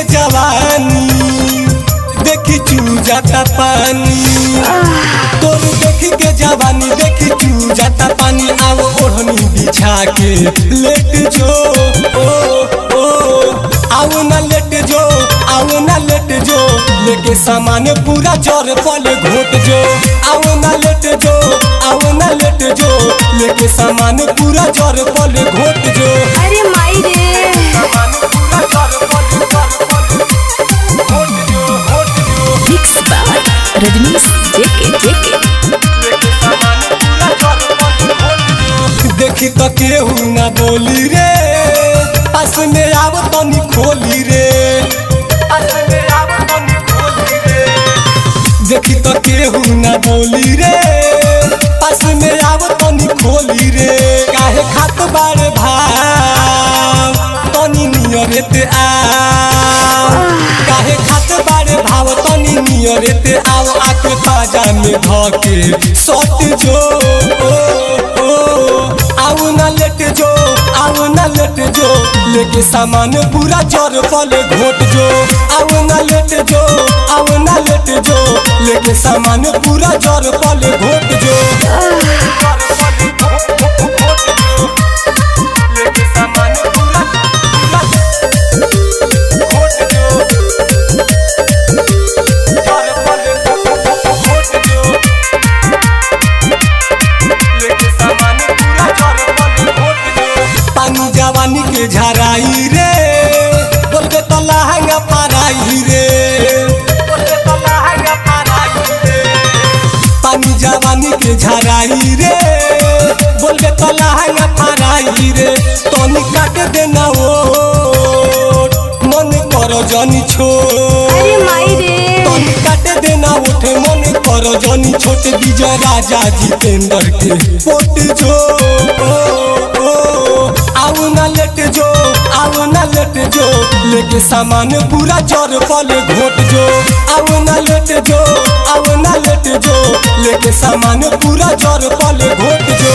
जवानी देखी चू जाता पानी, तोर देखी के जवानी देखी चू जाता पानी। आओ ओढ़नी बिछा के लेट जो आओ ना लेट जो, आओ ना लेट जो, लेके सामान पूरा चौर पल घोट जो। आओ ना लेट जो, आओ ना लेट जो, लेके सामान पूरा चौर पल घोट जो। अरे माई रे रजनीश जेके देखी तो केहू ना बोली रे, पास में आव तनी खोली रे, देखी तो केहू ना बोली रे, पास में आव तनी खोली रे। काहे खात बार भाव तनी नियरेते आओ, काहे खात बार भाव तनी नियरेते आओ। आके ताजा में धके सट जो आओ ना लेट जो, आओ ना लेट जो, लेके सामान पूरा चौर पल घोट जो। आओ ना लेट जो, आओ ना लेट जो, लेके सामान पूरा चौर पल घोट जो। जवानी के झराई रे, बोलबे तो लहंगा फराई रे, पानी जवानी के झराई रे, बोलबे तो लहंगा फराई रे। तनी काट देना ओ मन कर जनी छोट, तनी काट देना उठे मन कर जनी छोट। विजय राजा जितेंद्र के पोट जो आओ ना लेट जो, आओ ना लेट जो, लेके सामान पूरा चौर पल घोट जो। आओ ना लेट जो, आओ ना लेट जो, लेके सामान पूरा चौर पल घोट जो।